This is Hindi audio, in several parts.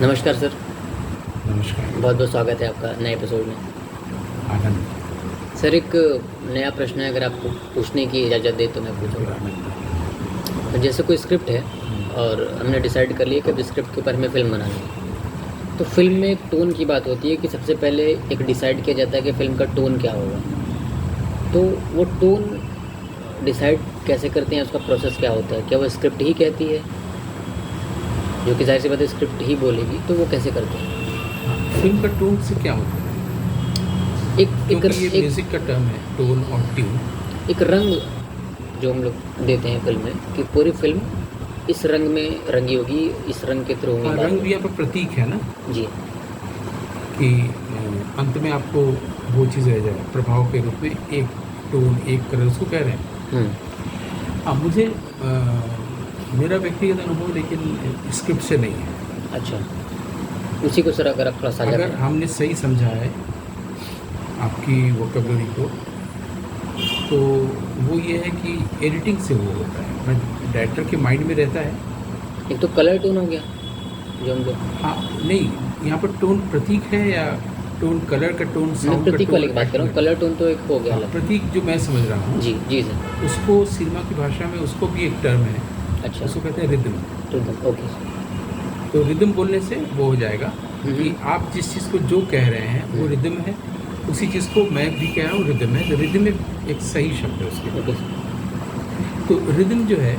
नमस्कार सर। नमस्कार। बहुत बहुत स्वागत है आपका नए एपिसोड में। आनंद। सर एक नया प्रश्न है, अगर आपको पूछने की इजाज़त दे तो मैं पूछूंगा। आनंद। जैसे कोई स्क्रिप्ट है और हमने डिसाइड कर लिया कि अब इस स्क्रिप्ट के ऊपर हमें फ़िल्म बनानी है, तो फिल्म में एक टोन की बात होती है कि सबसे पहले एक डिसाइड किया जाता है कि फ़िल्म का टोन क्या होगा। तो वो टोन डिसाइड कैसे करते हैं, उसका प्रोसेस क्या होता है? क्या वो स्क्रिप्ट ही कहती है, जो कि जाहिर सी बात है स्क्रिप्ट ही बोलेगी, तो वो कैसे करते हैं? फिल्म का टोन से क्या होता है? एक क्योंकि ये एक म्यूजिक का टर्म है, टोन और ट्यून। एक रंग जो हम लोग देते हैं फिल्म में, कि पूरी फिल्म इस रंग में रंगी होगी, इस रंग के थ्रू हाँ, होंगी रंग बात। भी यहाँ पर प्रतीक है ना, जी। कि अंत में आपको वो चीज़ रह जाए प्रभाव के रूप में, एक टोन, एक कलर, उसको कह रहे हैं। हम्म। हाँ, मुझे मेरा व्यक्तिगत अनुभव लेकिन स्क्रिप्ट से नहीं है। अच्छा, उसी को सर अगर आप थोड़ा साझा अगर करें। हमने सही समझा है आपकी वोकैबुलरी को, तो वो ये है कि एडिटिंग से वो होता है, मैं डायरेक्टर के माइंड में रहता है। एक तो कलर टोन हो गया जो हम लोग, हाँ, नहीं, यहाँ पर टोन प्रतीक है या टोन कलर का टोन, मैं साउंड का प्रतीक टोन? वाले की बात कर रहा हूँ। कलर टोन तो एक हो गया हाँ, अलग। प्रतीक जो मैं समझ रहा हूँ, जी जी सर। उसको सिनेमा की भाषा में उसको भी एक टर्म है, अच्छा, उसको कहते हैं रिदम। तो ओके। तो रिदम बोलने से वो हो जाएगा हम्म। कि आप जिस चीज़ को जो कह रहे हैं वो रिदम है, उसी चीज़ को मैं भी कह रहा हूँ रिदम है। तो रिदम एक सही शब्द है उसके लिए। Okay sir. तो रिदम जो है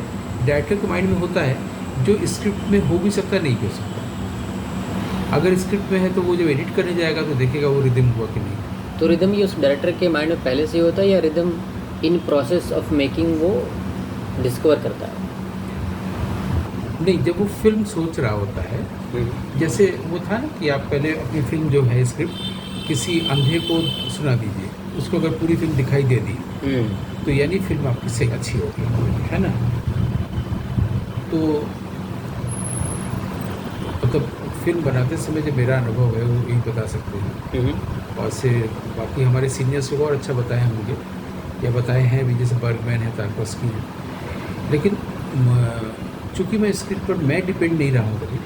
डायरेक्टर के माइंड में होता है, जो स्क्रिप्ट में हो भी सकता, नहीं हो सकता। अगर स्क्रिप्ट में है तो वो जब एडिट करने जाएगा तो देखेगा वो रिदम हुआ कि नहीं। तो रिदम ये उस डायरेक्टर के माइंड में पहले से ही होता है, या rhythm in process of making वो डिस्कवर करता है? नहीं, जब वो फिल्म सोच रहा होता है, जैसे वो था ना कि आप पहले अपनी फिल्म जो है स्क्रिप्ट किसी अंधे को सुना दीजिए, उसको अगर पूरी फिल्म दिखाई दे दी तो यानी फिल्म आपकी सही अच्छी होगी, है ना। तो मतलब फिल्म बनाते समय जो मेरा अनुभव है वो यही बता सकते हैं, और से बाकी हमारे सीनियर्स लोग और अच्छा बताए होंगे या बताए हैं भी, जैसे बर्गमैन है, तारकोस्की है। लेकिन चूँकि मैं स्क्रिप्ट पर मैं डिपेंड नहीं रहा हूँ कभी,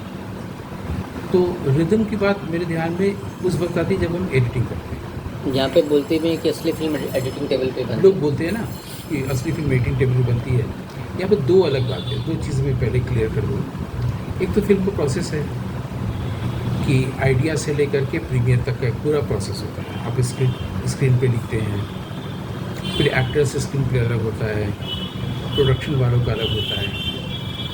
तो रिदम की बात मेरे ध्यान में उस वक्त आती है जब हम एडिटिंग करते हैं। यहाँ पे बोलते भी हैं कि असली फिल्म एडिटिंग टेबल पे बनती लोग बोलते हैं ना कि असली फिल्म एडिटिंग टेबल पर बनती है। यहाँ पर दो अलग बातें, दो चीज़ें मैं पहले क्लियर कर दूँ। एक तो फिल्म का प्रोसेस है कि आइडिया से लेकर के प्रीमियर तक का एक पूरा प्रोसेस होता है। आप स्क्रीन पे लिखते हैं, फिर एक्टर्स से स्क्रीन प्ले अलग होता है, प्रोडक्शन वालों का अलग होता है,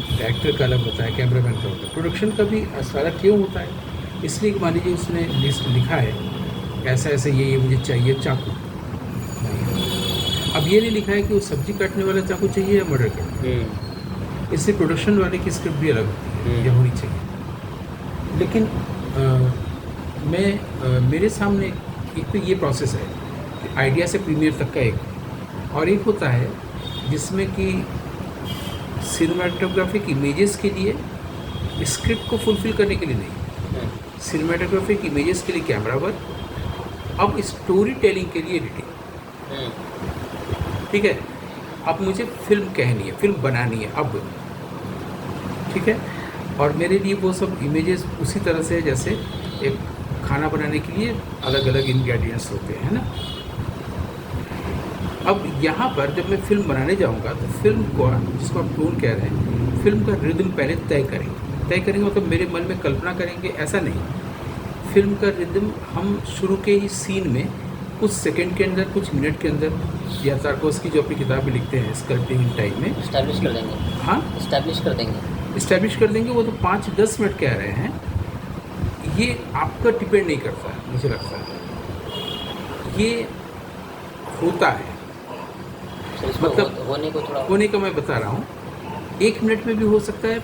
डायरेक्टर का अलग होता है, कैमरामैन का होता है। प्रोडक्शन का भी सारा क्यों होता है? इसलिए कि मान लीजिए उसने लिस्ट लिखा है ऐसा ऐसा ये मुझे चाहिए चाकू, अब ये नहीं लिखा है कि वो सब्जी काटने वाला चाकू चाहिए या मर्डर करना। इससे प्रोडक्शन वाले की स्क्रिप्ट भी अलग होती है या होनी चाहिए। लेकिन मेरे सामने एक तो ये प्रोसेस है कि आइडिया से प्रीमियर तक का एक, और एक होता है जिसमें कि सिनेमाटोग्राफिक इमेजेस के लिए, स्क्रिप्ट को फुलफिल करने के लिए नहीं, सिनेमाटोग्राफिक इमेजेस के लिए कैमरा वर्क, अब स्टोरी टेलिंग के लिए एडिटिंग। ठीक है, अब मुझे फिल्म कहनी है, फिल्म बनानी है अब, ठीक है। और मेरे लिए वो सब इमेजेस उसी तरह से जैसे एक खाना बनाने के लिए अलग अलग इंग्रेडिएंट्स होते हैं ना। अब यहाँ पर जब मैं फिल्म बनाने जाऊँगा तो फिल्म को, जिसको आप टोन कह रहे हैं, फिल्म का रिदम पहले तय करेंगे मतलब मेरे मन में कल्पना करेंगे, ऐसा नहीं। फिल्म का रिदम हम शुरू के ही सीन में कुछ सेकंड के अंदर, कुछ मिनट के अंदर, या तारकोस्की जो अपनी किताब में लिखते हैं स्कल्पटिंग टाइम में इस्टेब्लिश कर देंगे। हाँ, इस्टेब्लिश कर देंगे। इस्टेब्लिश कर देंगे। वो तो 5-10 मिनट कह रहे हैं, ये आपका डिपेंड नहीं करता है, मुझे लगता है ये होता है। मतलब होने का मैं बता रहा हूँ, 1 मिनट में भी हो सकता है,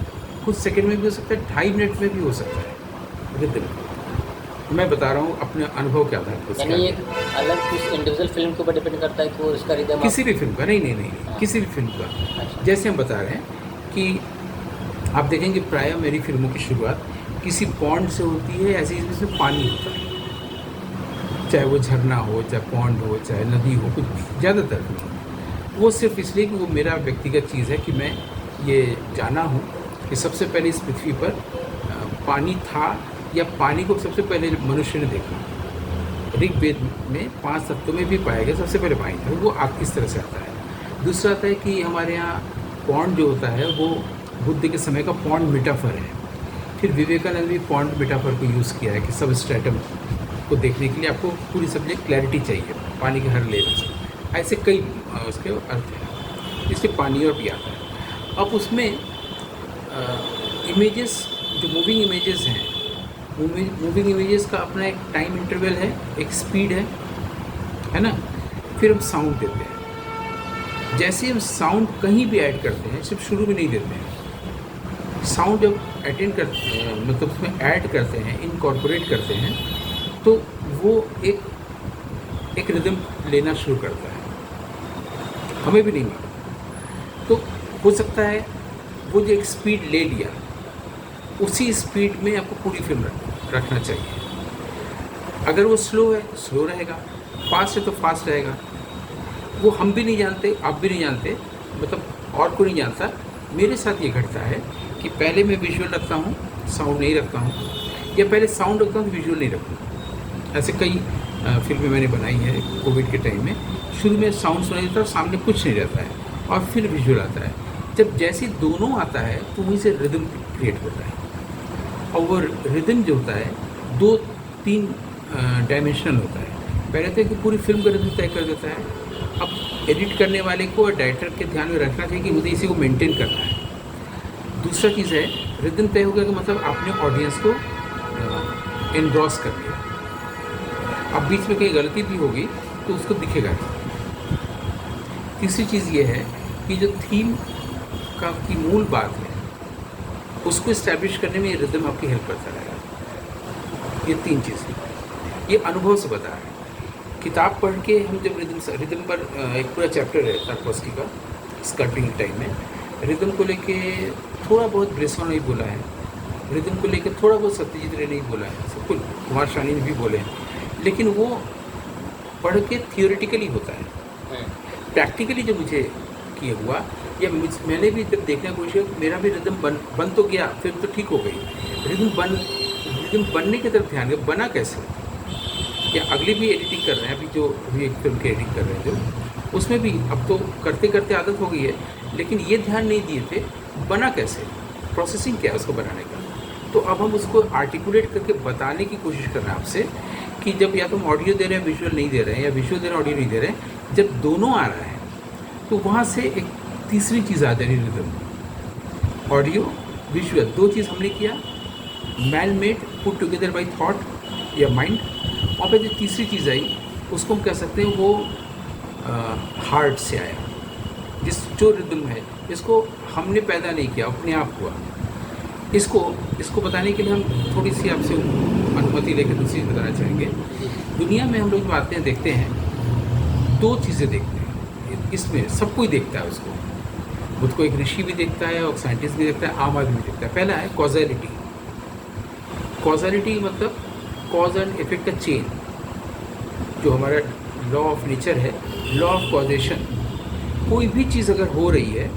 कुछ सेकंड में भी हो सकता है, 2.5 मिनट में भी हो सकता है रिदम। मैं बता रहा हूँ अपने अनुभव के आधार पर। यानी एक अलग कुछ इंडिविजुअल फिल्म के ऊपर डिपेंड करता है कि वो इसका रिदम किसी भी फिल्म का, नहीं, किसी भी फिल्म का। अच्छा। जैसे हम बता रहे हैं कि आप देखेंगे प्रायः मेरी फिल्मों की शुरुआत किसी पॉन्ड से होती है, ऐसी जिसमें पानी होता है, चाहे वो झरना हो, चाहे पॉन्ड हो, चाहे नदी हो, कुछ ज़्यादातर वो सिर्फ इसलिए कि वो मेरा व्यक्तिगत चीज़ है कि मैं ये जाना हूँ कि सबसे पहले इस पृथ्वी पर पानी था या पानी को सबसे पहले मनुष्य ने देखा। ऋग्वेद में 5 तत्वों में भी पाया गया सबसे पहले पानी था, वो आप किस तरह से आता है। दूसरा आता है कि हमारे यहाँ पॉन्ड जो होता है वो बुद्ध के समय का पॉन्ड मेटाफर है। फिर विवेकानंद भी पॉन्ड मेटाफर को यूज़ किया है कि सब स्ट्रेटम को देखने के लिए आपको पूरी सब्जेक्ट क्लैरिटी चाहिए पानी के हर लेवल से। ऐसे कई उसके अर्थ हैं, इसलिए पानी और भी आता है। अब उसमें इमेजेस जो मूविंग इमेजेस हैं, मूविंग इमेजेस का अपना एक टाइम इंटरवल है, एक स्पीड है ना। फिर हम साउंड देते हैं। जैसे हम साउंड कहीं भी ऐड करते हैं, सिर्फ शुरू में नहीं देते हैं, साउंड जब अटेंड करते हैं मतलब उसमें ऐड करते हैं, इनकॉर्पोरेट करते हैं, तो वो एक रिदम लेना शुरू करता है, हमें भी नहीं मालूम। तो हो सकता है वो जो एक स्पीड ले लिया, उसी स्पीड में आपको पूरी फिल्म रखना चाहिए। अगर वो स्लो है स्लो रहेगा, फास्ट है तो फास्ट रहेगा। वो हम भी नहीं जानते, आप भी नहीं जानते, मतलब और कोई नहीं जानता। मेरे साथ ये घटता है कि पहले मैं विजुअल रखता हूँ, साउंड नहीं रखता हूँ, या पहले साउंड रखता हूँ तो विजुअल नहीं रखता। ऐसे कई फिल्में मैंने बनाई है कोविड के टाइम में। शुरू में साउंड सुनाई देता है, सामने कुछ नहीं रहता है, और फिर विजुअल आता है। जब जैसे दोनों आता है तो वहीं से रिदम क्रिएट होता है। और वो रिदम जो होता है 2-3 डायमेंशनल होता है। पहले तो कि पूरी फिल्म का रिदम तय कर देता है। अब एडिट करने वाले को और डायरेक्टर के ध्यान में रखना चाहिए कि मुझे इसी को मेंटेन करना है। दूसरा चीज़ है, रिदम तय हो गया कि मतलब आपने ऑडियंस को एनग्रॉस कर लिया। अब बीच में कहीं गलती भी होगी तो उसको दिखेगा नहीं। तीसरी चीज़ ये है कि जो थीम की मूल बात है उसको इस्टेब्लिश करने में ये रिदम आपकी हेल्प करता रहेगा। ये 3 चीज़ें ये अनुभव से बता है। किताब पढ़ के हम जब रिदम पर एक पूरा चैप्टर है तारकोस्की का स्कल्पटिंग टाइम में, रिदम को लेके थोड़ा बहुत ब्रेसो ने भी बोला है, रिदम को लेके थोड़ा बहुत सत्यजीत रे ने भी बोला है, सब कुछ कुमार शानी ने भी बोले हैं, लेकिन वो पढ़ के थियोरेटिकली होता है। प्रैक्टिकली जो मुझे किया हुआ या मैंने भी जब देखने की कोशिश की, मेरा भी रिदम बन तो गया, फिर तो ठीक हो गई। रिदम बनने की तरफ ध्यान दिया, बना कैसे, या अगली भी एडिटिंग कर रहे हैं, अभी एक फिल्म की एडिटिंग कर रहे हैं जो, उसमें भी अब तो करते करते आदत हो गई है, लेकिन ये ध्यान नहीं दिए थे बना कैसे, प्रोसेसिंग क्या है उसको बनाने का। तो अब हम उसको आर्टिकुलेट करके बताने की कोशिश कर रहे हैं आपसे कि जब या तो हम ऑडियो दे रहे हैं विजुअल नहीं दे रहे हैं, या विजुअल दे रहे हैं ऑडियो नहीं दे रहे हैं, जब दोनों आ रहा है तो वहाँ से एक तीसरी चीज़ आ जाएगी रिदम। ऑडियो विजुअल 2 चीज़ हमने किया, man made put together by thought या माइंड, और फिर जो तीसरी चीज़ आई उसको हम कह सकते हैं वो हार्ट से आया। जो रिदम है इसको हमने पैदा नहीं किया, अपने आप हुआ। इसको बताने के लिए हम थोड़ी सी आपसे अनुमति लेकर दूसरी बताना चाहेंगे। दुनिया में हम लोग बातें देखते हैं, 2 चीज़ें देखते हैं, इसमें सब कोई देखता है उसको। खुद को एक ऋषि भी देखता है और साइंटिस्ट भी देखता है, आम आदमी भी देखता है। पहला है कॉजैलिटी। कॉजैलिटी मतलब कॉज एंड इफेक्ट का चेन, जो हमारा लॉ ऑफ नेचर है, लॉ ऑफ कॉजेशन। कोई भी चीज़ अगर हो रही है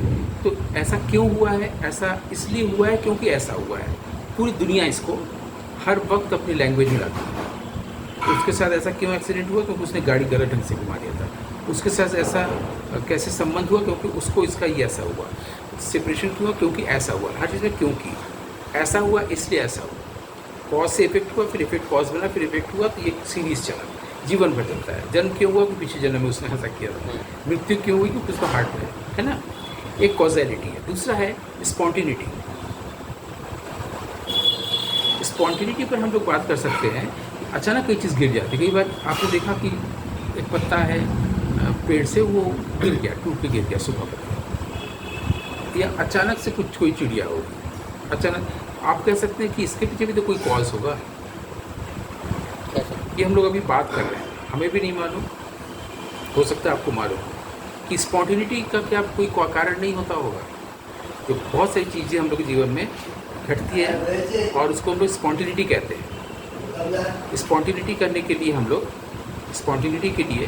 तो ऐसा क्यों हुआ है, ऐसा इसलिए हुआ है क्योंकि ऐसा हुआ है। पूरी दुनिया इसको हर वक्त अपनी लैंग्वेज में लाती है। उसके साथ ऐसा क्यों एक्सीडेंट हुआ, क्योंकि उसने गाड़ी गलत ढंग से घुमा दिया था। उसके साथ ऐसा कैसे संबंध हुआ, क्योंकि उसको इसका ये ऐसा हुआ। सेपरेशन क्यों हुआ, क्योंकि ऐसा हुआ। हर चीज़ में क्योंकि ऐसा हुआ इसलिए ऐसा हुआ। कॉज से इफेक्ट हुआ, फिर इफेक्ट कॉज बना, फिर इफेक्ट हुआ, तो ये सीरीज चला, जीवन भर चलता है। जन्म क्यों हुआ, कि पिछले जन्म में उसने ऐसा किया था। मृत्यु क्यों हुई, क्योंकि उसका हार्ट है ना। एक कॉजैलिटी है। दूसरा है स्पॉन्टिनिटी। स्पॉन्टिनिटी पर हम लोग बात कर सकते हैं। अचानक कोई चीज़ गिर जाती है। कई बार आपने देखा कि एक पत्ता है पेड़ से, वो गिर गया, टूट के गिर गया, सूखा पत्ता, या अचानक से कोई चिड़िया होगी अचानक। आप कह सकते हैं कि इसके पीछे भी तो कोई कॉज होगा। ये हम लोग अभी बात कर रहे हैं, हमें भी नहीं मालूम, हो सकता है आपको मालूम कि स्पॉन्टिनिटी का क्या कोई कारण नहीं होता होगा। तो बहुत सारी चीज़ें हम लोग के जीवन में घटती है और उसको हम लोग स्पॉन्टिनिटी कहते हैं। स्पॉन्टिनिटी करने के लिए हम लोग स्पॉन्टिनिटी के लिए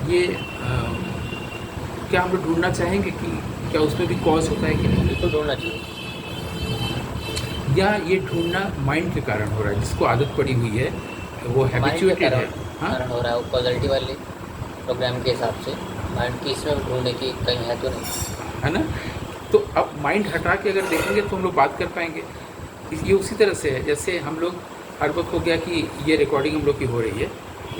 ये क्या हम लोग ढूंढना चाहेंगे कि क्या उसमें भी कॉज होता है कि नहीं। बिल्कुल ढूंढना चाहिए। या ये ढूंढना माइंड के कारण हो रहा है, जिसको आदत पड़ी हुई है, वो माइंड के हैबिचुएटेड है। हाँ, कारण हो रहा है वो कॉजलिटी वाले प्रोग्राम के हिसाब से। माइंड की इसमें ढूंढने की कहीं है तो नहीं। है ना। तो अब माइंड हटा के अगर देखेंगे तो हम लोग बात कर पाएंगे। ये उसी तरह से है जैसे हम लोग हर वक्त हो गया कि ये रिकॉर्डिंग हम लोग की हो रही है,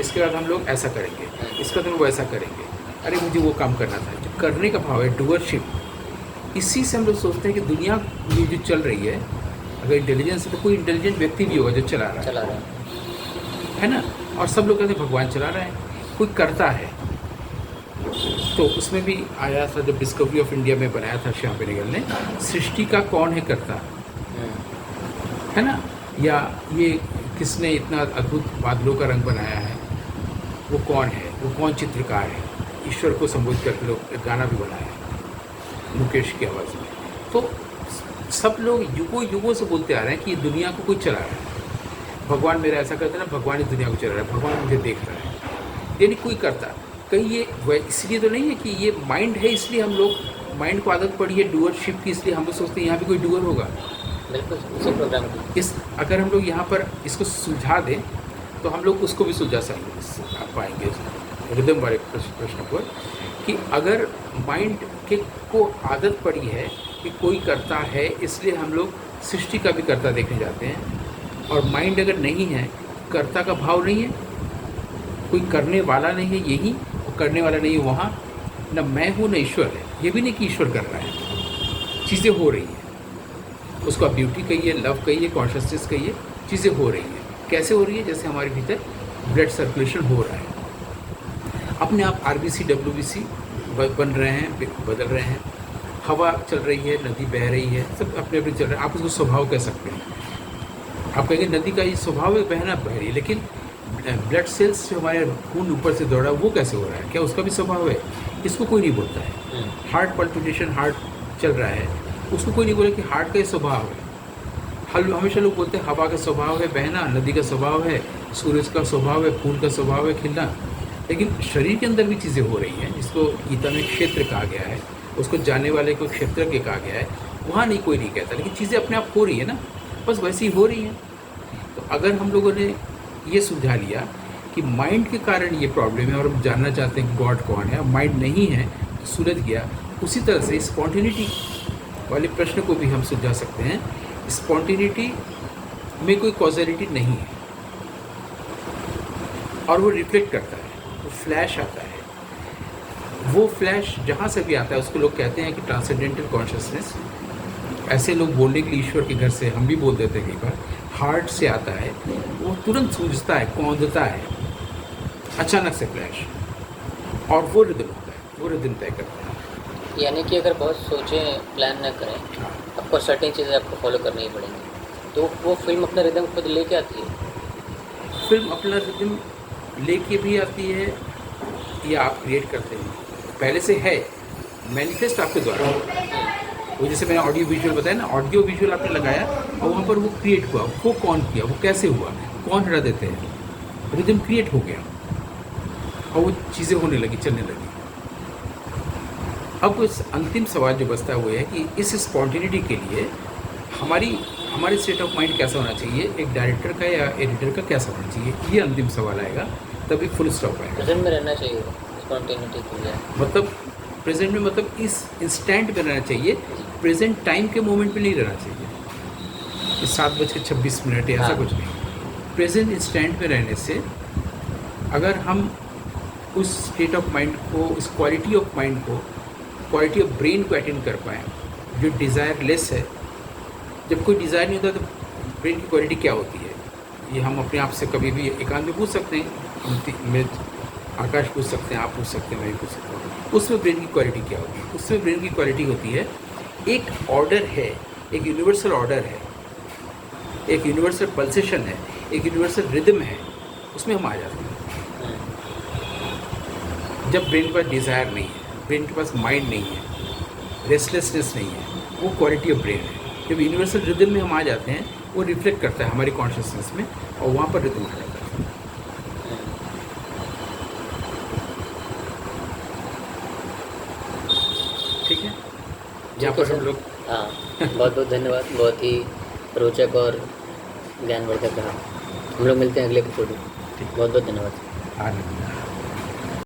इसके बाद हम लोग ऐसा करेंगे, इसके बाद हम लोग ऐसा करेंगे, अरे मुझे वो काम करना था। जो करने का भाव है, डूअरशिप, इसी से हम लोग सोचते हैं कि दुनिया ये जो चल रही है, अगर इंटेलिजेंस है तो कोई इंटेलिजेंट व्यक्ति भी होगा जो चला रहा है ना। और सब लोग कहते हैं भगवान चला रहा है, कोई करता है। तो उसमें भी आया था जब डिस्कवरी ऑफ इंडिया में बनाया था श्याम बेनेगल ने, सृष्टि का कौन है करता, है ना। या ये किसने इतना अद्भुत बादलों का रंग बनाया है, वो कौन है, वो कौन चित्रकार है। ईश्वर को संबोधित करके लोग एक गाना भी बनाया है मुकेश की आवाज़ में। तो सब लोग युगों युगों से बोलते आ रहे हैं कि ये दुनिया को कोई चला रहा है। भगवान मेरा ऐसा करता है ना, भगवान इस दुनिया को चला रहा है, भगवान मुझे देख रहा है, यानी कोई करता। कहीं ये इसलिए तो नहीं है कि ये माइंड है इसलिए हम लोग, माइंड को आदत पड़ी है डूअरशिप की, इसलिए हम लोग सोचते हैं यहाँ भी कोई डूअर होगा। बिल्कुल उसी प्रोग्राम की। अगर हम लोग यहाँ पर इसको सुलझा दें तो हम लोग उसको भी सुलझा पाएंगे रिदम वाले प्रश्न पर, कि अगर माइंड के को आदत पड़ी है कि कोई करता है इसलिए हम लोग सृष्टि का भी करता देखने जाते हैं, और माइंड अगर नहीं है, कर्ता का भाव नहीं है, कोई करने वाला नहीं है यही, और करने वाला नहीं है वहाँ, न मैं हूँ न ईश्वर है। ये भी नहीं कि ईश्वर कर रहा है, चीज़ें हो रही हैं, उसको आप ब्यूटी कहिए, लव कहिए, कॉन्शियसनेस कहिए, चीज़ें हो रही हैं। कैसे हो रही है? जैसे हमारे भीतर ब्लड सर्कुलेशन हो रहा है, अपने आप RBC WBC बन रहे हैं, बदल रहे हैं, हवा चल रही है, नदी बह रही है, सब अपने अपने चल रहे हैं। आप उसको स्वभाव कह सकते हैं। आप कहेंगे नदी का ये स्वभाव है बहना, बह रही है, लेकिन ब्लड सेल्स जो हमारे खून ऊपर से दौड़ा वो कैसे हो रहा है, क्या उसका भी स्वभाव है? इसको कोई नहीं बोलता है। हार्ट पल्पिटेशन, हार्ट चल रहा है, उसको कोई नहीं बोले कि हार्ट का ये स्वभाव है। हमेशा लोग बोलते हैं हवा का स्वभाव है बहना, नदी का स्वभाव है, सूरज का स्वभाव है, फूल का स्वभाव है खिलना। लेकिन शरीर के अंदर भी चीज़ें हो रही हैं, जिसको गीता में क्षेत्र कहा गया है, उसको जानने वाले को क्षेत्रज्ञ कहा गया है। वहाँ नहीं, कोई नहीं कहता, लेकिन चीज़ें अपने आप हो रही है ना, बस वैसी ही हो रही हैं। तो अगर हम लोगों ने ये सुलझा लिया कि माइंड के कारण ये प्रॉब्लम है और हम जानना चाहते हैं कि गॉड कौन है, माइंड नहीं है तो सुलझ गया। उसी तरह से स्पॉन्टेनिटी वाले प्रश्न को भी हम सुलझा सकते हैं। स्पॉन्टेनिटी में कोई कॉजलिटी नहीं है, और वो रिफ्लेक्ट करता है, वो फ्लैश आता है। वो फ्लैश जहाँ से भी आता है उसको लोग कहते हैं कि ट्रांसेंडेंटल कॉन्शियसनेस। ऐसे लोग बोलने के लिए ईश्वर के घर से हम भी बोल देते हैं कई बार, हार्ट से आता है, वो तुरंत सूझता है, कौंधता है, अचानक से फ्लैश, और वो रिदम होता है, वो रिदम तय करता है। यानी कि अगर बहुत सोचें, प्लान ना करें, आपको सर्टेन चीज़ें आपको फॉलो करनी ही पड़ेंगी, तो वो फिल्म अपना रिदम खुद लेके आती है। फिल्म अपना रिदम लेके भी आती है या आप क्रिएट करते हैं, पहले से है, मैनिफेस्ट आपके द्वारा। वो जैसे मैंने ऑडियो विजुअल बताया ना, ऑडियो विजुअल आपने लगाया और वहाँ पर वो क्रिएट हुआ। वो कौन किया, वो कैसे हुआ, कौन हटा देते हैं, रिदम क्रिएट हो गया और वो चीज़ें होने लगी, चलने लगी। अब उस अंतिम सवाल जो बचता है वो है कि इस स्पॉन्टेनिटी के लिए हमारी स्टेट ऑफ माइंड कैसा होना चाहिए, एक डायरेक्टर का या एडिटर का कैसा होना चाहिए, ये अंतिम सवाल आएगा, तभी फुल स्टॉप आएगा। प्रेजेंट में रहना चाहिए स्पॉन्टेनिटी के लिए, मतलब प्रेजेंट में, मतलब इस इंस्टेंट में रहना चाहिए, प्रेजेंट टाइम के मोमेंट में नहीं रहना चाहिए कि 7:26 ऐसा हाँ। कुछ नहीं। प्रेजेंट इंस्टेंट में रहने से अगर हम उस स्टेट ऑफ माइंड को, इस क्वालिटी ऑफ माइंड को, क्वालिटी ऑफ ब्रेन को अटेंड कर पाएँ जो डिज़ायर लेस है। जब कोई डिज़ायर नहीं होता तो ब्रेन की क्वालिटी क्या होती है, ये हम अपने आप से कभी भी एकांत में पूछ सकते हैं। मैं आकाश पूछ सकते हैं, आप पूछ सकते हैं, मैं भी पूछ सकता हूँ। उसमें ब्रेन की क्वालिटी क्या होती है? उसमें ब्रेन की क्वालिटी होती है, एक ऑर्डर है, एक यूनिवर्सल ऑर्डर है, एक यूनिवर्सल पल्सेशन है, एक यूनिवर्सल रिदम है, उसमें हम आ जाते हैं। जब ब्रेन के पास डिज़ायर नहीं है, ब्रेन के पास माइंड नहीं है, रेस्टलेसनेस नहीं है, वो क्वालिटी ऑफ ब्रेन है। जब यूनिवर्सल रिदम में हम आ जाते हैं, वो रिफ्लेक्ट करता है हमारी कॉन्शियसनेस में, और वहाँ पर रिदम आ जाता है। ठीक है, यहाँ पर हम लोग हाँ, बहुत बहुत धन्यवाद। बहुत ही रोचक और ज्ञानवर्धक रहा। हम लोग मिलते हैं अगले एपिसोड में। ठीक। बहुत बहुत धन्यवाद। आनंद।